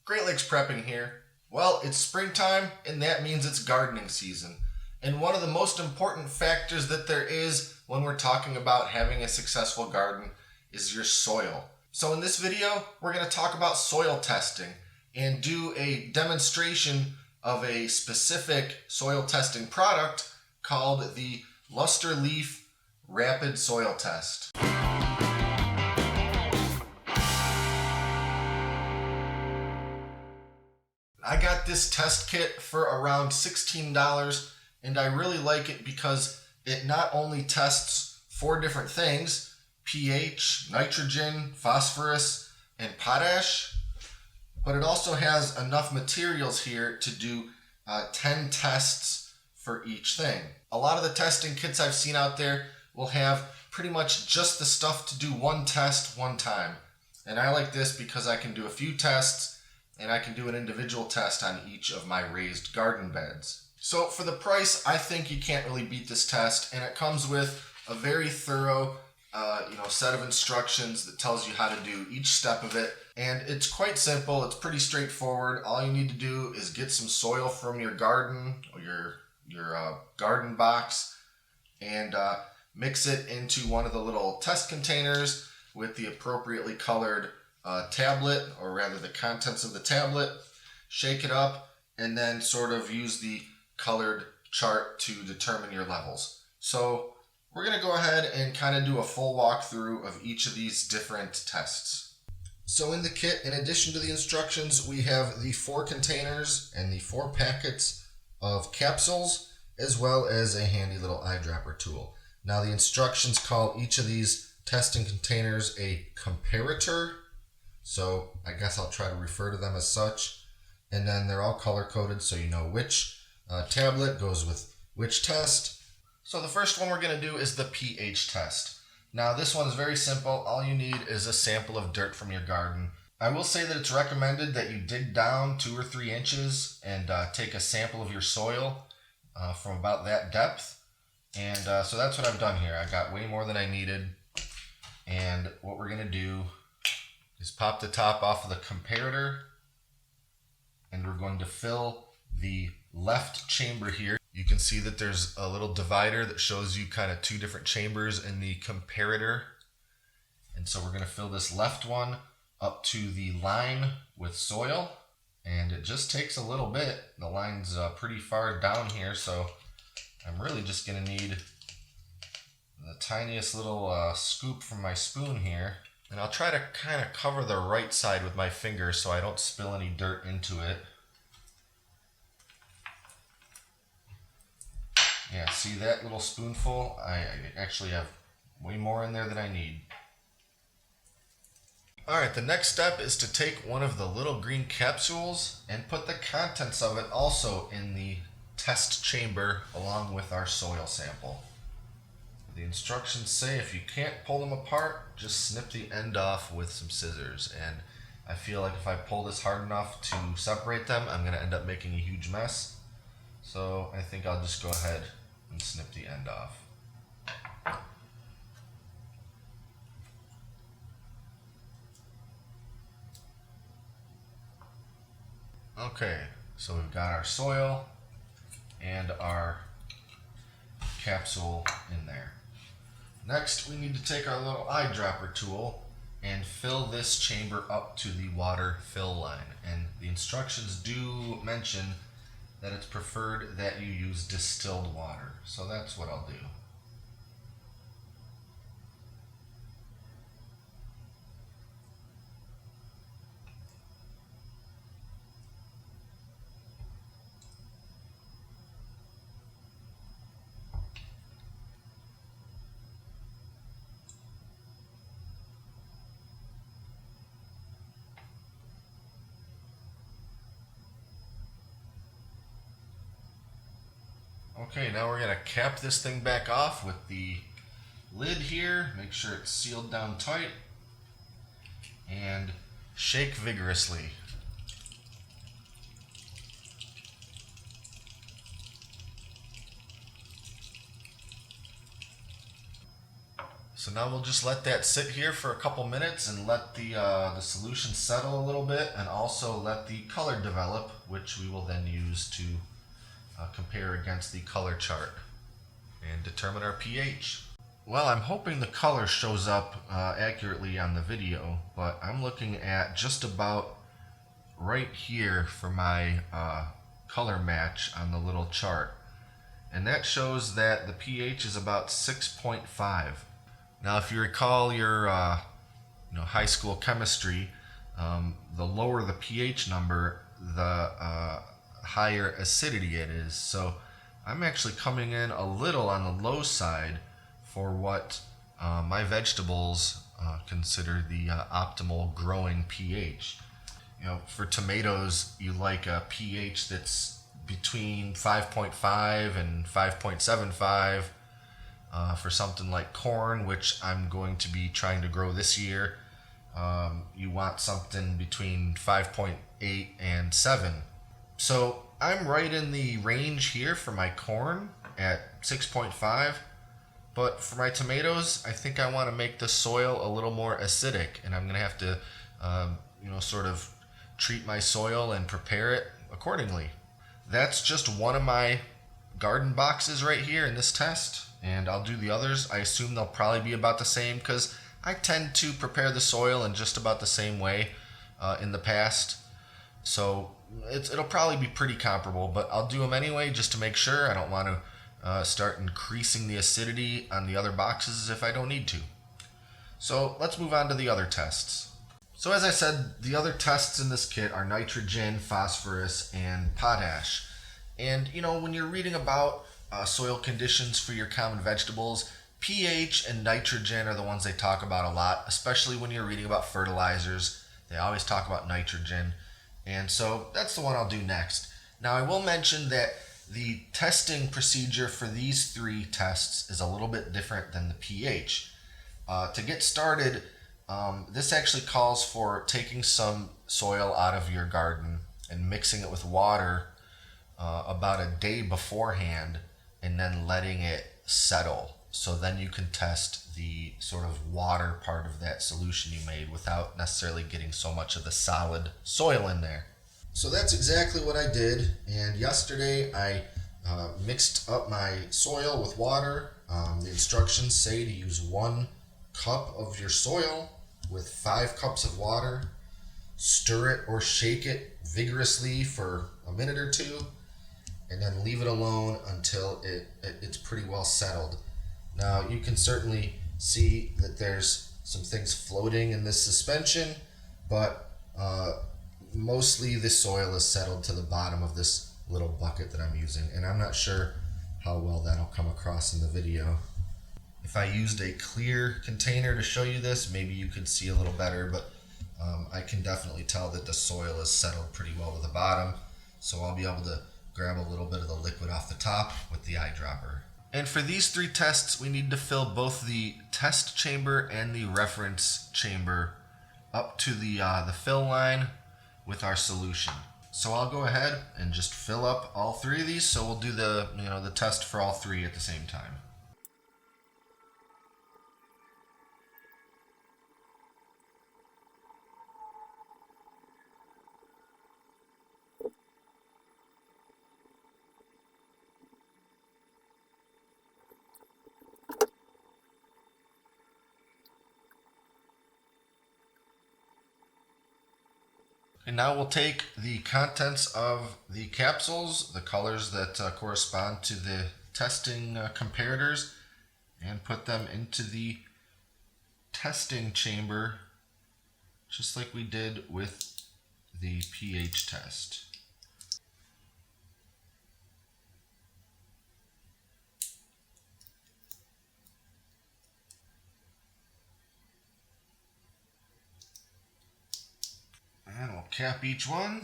Great Lakes Prepping here. Well, it's springtime and that means it's gardening season. And one of the most important factors that there is when we're talking about having a successful garden is your soil. So in this video, we're going to talk about soil testing and do a demonstration of a specific soil testing product called the Luster Leaf Rapid Soil Test. I got this test kit for around $16, and I really like it because it not only tests 4 different things: pH, nitrogen, phosphorus, and potash, but it also has enough materials here to do 10 tests for each thing. A lot of the testing kits I've seen out there will have pretty much just the stuff to do one test one time. And I like this because I can do a few tests and I can do an individual test on each of my raised garden beds. So for the price, I think you can't really beat this test, and it comes with a very thorough set of instructions that tells you how to do each step of it. And it's quite simple. It's pretty straightforward. All you need to do is get some soil from your garden or your garden box and mix it into one of the little test containers with the appropriately colored tablet, or rather the contents of the tablet. Shake it up and then sort of use the colored chart to determine your levels. So we're going to go ahead and kind of do a full walkthrough of each of these different tests. So in the kit, in addition to the instructions, we have the 4 containers and the 4 packets of capsules, as well as a handy little eyedropper tool. Now the instructions call each of these testing containers a comparator, so I guess I'll try to refer to them as such. And then they're all color-coded so you know which tablet goes with which test. So the first one we're going to do is the pH test. Now this one is very simple. All you need is a sample of dirt from your garden. I will say that it's recommended that you dig down 2 or 3 inches and take a sample of your soil from about that depth. And so that's what I've done here. I got way more than I needed. And what we're going to do is pop the top off of the comparator, and we're going to fill the left chamber here. You can see that there's a little divider that shows you kind of 2 different chambers in the comparator. And so we're going to fill this left one up to the line with soil, and it just takes a little bit. The line's pretty far down here, so I'm really just going to need the tiniest little scoop from my spoon here. And I'll try to kind of cover the right side with my finger so I don't spill any dirt into it. Yeah, see that little spoonful? I actually have way more in there than I need. Alright, the next step is to take one of the little green capsules and put the contents of it also in the test chamber along with our soil sample. The instructions say if you can't pull them apart, just snip the end off with some scissors. And I feel like if I pull this hard enough to separate them, I'm going to end up making a huge mess. So I think I'll just go ahead and snip the end off. Okay, so we've got our soil and our capsule in there. Next, we need to take our little eyedropper tool and fill this chamber up to the water fill line. And the instructions do mention that it's preferred that you use distilled water. So that's what I'll do. Okay, now we're going to cap this thing back off with the lid here. Make sure it's sealed down tight. And shake vigorously. So now we'll just let that sit here for a couple minutes and let the solution settle a little bit, and also let the color develop, which we will then use to compare against the color chart and determine our pH. Well, I'm hoping the color shows up accurately on the video, but I'm looking at just about right here for my color match on the little chart. And that shows that the pH is about 6.5. Now, if you recall your high school chemistry, the lower the pH number, the higher acidity it is. So I'm actually coming in a little on the low side for what my vegetables consider the optimal growing pH. For tomatoes, you like a pH that's between 5.5 and 5.75. For something like corn, which I'm going to be trying to grow this year, you want something between 5.8 and 7. So I'm right in the range here for my corn at 6.5. But for my tomatoes, I think I want to make the soil a little more acidic, and I'm going to have to, sort of treat my soil and prepare it accordingly. That's just one of my garden boxes right here in this test, and I'll do the others. I assume they'll probably be about the same because I tend to prepare the soil in just about the same way in the past. So it'll probably be pretty comparable, but I'll do them anyway just to make sure. I don't want to start increasing the acidity on the other boxes if I don't need to. So let's move on to the other tests. So as I said, the other tests in this kit are nitrogen, phosphorus, and potash. And when you're reading about soil conditions for your common vegetables, pH and nitrogen are the ones they talk about a lot, especially when you're reading about fertilizers. They always talk about nitrogen. And so that's the one I'll do next. Now I will mention that the testing procedure for these three tests is a little bit different than the pH. To get started, this actually calls for taking some soil out of your garden and mixing it with water about a day beforehand, and then letting it settle. So then you can test the sort of water part of that solution you made without necessarily getting so much of the solid soil in there. So that's exactly what I did. And yesterday I mixed up my soil with water. The instructions say to use 1 cup of your soil with 5 cups of water. Stir it or shake it vigorously for a minute or two, and then leave it alone until it's pretty well settled. Now you can certainly see that there's some things floating in this suspension, but mostly the soil is settled to the bottom of this little bucket that I'm using, and I'm not sure how well that'll come across in the video. If I used a clear container to show you this, maybe you could see a little better, but I can definitely tell that the soil is settled pretty well to the bottom, so I'll be able to grab a little bit of the liquid off the top with the eyedropper. And for these three tests, we need to fill both the test chamber and the reference chamber up to the fill line with our solution. So I'll go ahead and just fill up all three of these. So we'll do the test for all three at the same time. And now we'll take the contents of the capsules, the colors that correspond to the testing comparators, and put them into the testing chamber, just like we did with the pH test. And we'll cap each one.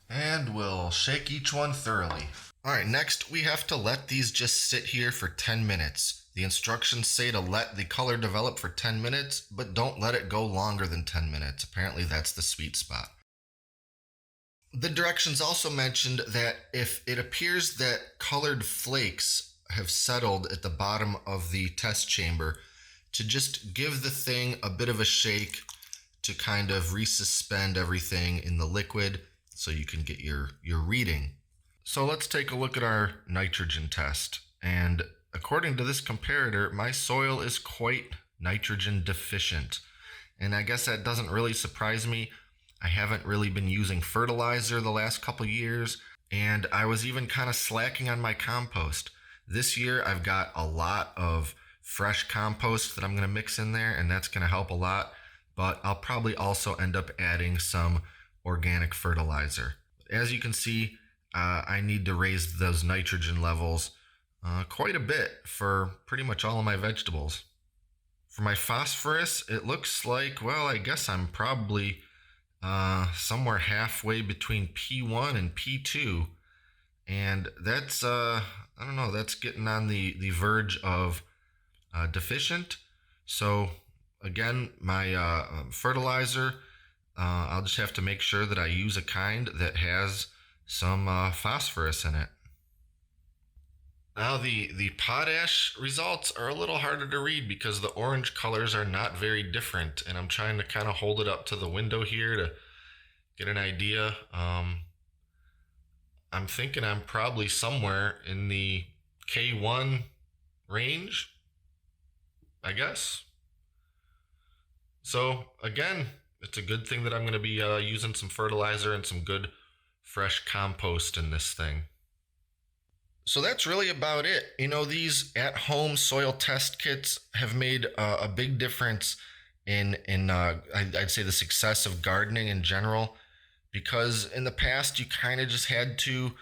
And we'll shake each one thoroughly. All right, next we have to let these just sit here for 10 minutes. The instructions say to let the color develop for 10 minutes, but don't let it go longer than 10 minutes. Apparently, that's the sweet spot. The directions also mentioned that if it appears that colored flakes have settled at the bottom of the test chamber, to just give the thing a bit of a shake to kind of resuspend everything in the liquid so you can get your reading. So let's take a look at our nitrogen test. And according to this comparator, my soil is quite nitrogen deficient. And I guess that doesn't really surprise me. I haven't really been using fertilizer the last couple years, and I was even kind of slacking on my compost. This year I've got a lot of fresh compost that I'm going to mix in there, and that's going to help a lot. But I'll probably also end up adding some organic fertilizer. As you can see, I need to raise those nitrogen levels quite a bit for pretty much all of my vegetables. For my phosphorus, it looks like, well, I guess I'm probably somewhere halfway between P1 and P2. And that's, I don't know, that's getting on the verge of deficient. So again, my fertilizer, I'll just have to make sure that I use a kind that has some phosphorus in it. Now the potash results are a little harder to read because the orange colors are not very different, and I'm trying to kind of hold it up to the window here to get an idea. I'm thinking I'm probably somewhere in the K1 range, I guess. So again, it's a good thing that I'm going to be using some fertilizer and some good fresh compost in this thing. So that's really about it. You know, these at-home soil test kits have made a big difference in I'd say the success of gardening in general, because in the past you kind of just had to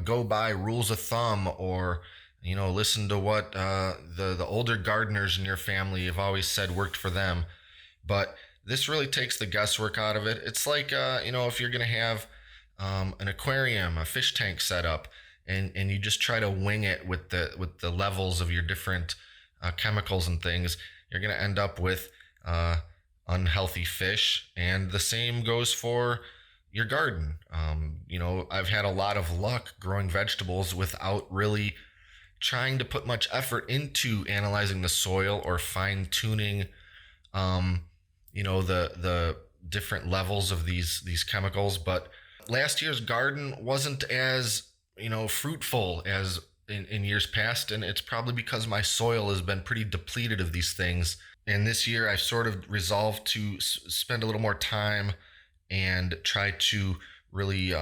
go by rules of thumb, or listen to what the older gardeners in your family have always said worked for them. But this really takes the guesswork out of it. It's like if you're going to have an aquarium, a fish tank set up, and you just try to wing it with the levels of your different chemicals and things, you're going to end up with unhealthy fish. And the same goes for your garden. I've had a lot of luck growing vegetables without really trying to put much effort into analyzing the soil or fine-tuning the different levels of these chemicals. But last year's garden wasn't as fruitful as in years past, and it's probably because my soil has been pretty depleted of these things. And this year I sort of resolved to spend a little more time and try to really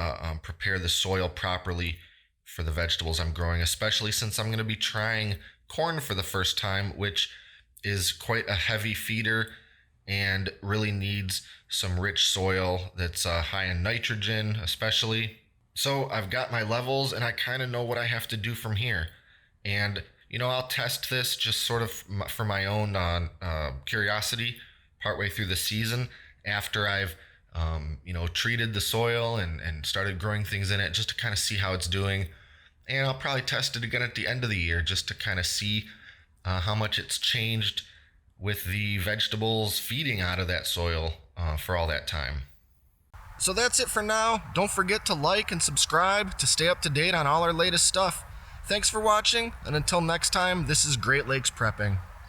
prepare the soil properly for the vegetables I'm growing, especially since I'm going to be trying corn for the first time, which is quite a heavy feeder and really needs some rich soil that's high in nitrogen especially. So I've got my levels, and I kind of know what I have to do from here. And I'll test this just sort of for my own curiosity partway through the season, after I've treated the soil and started growing things in it, just to kind of see how it's doing. And I'll probably test it again at the end of the year just to kind of see how much it's changed with the vegetables feeding out of that soil for all that time. So that's it for now. Don't forget to like and subscribe to stay up to date on all our latest stuff. Thanks for watching, and until next time, this is Great Lakes Prepping.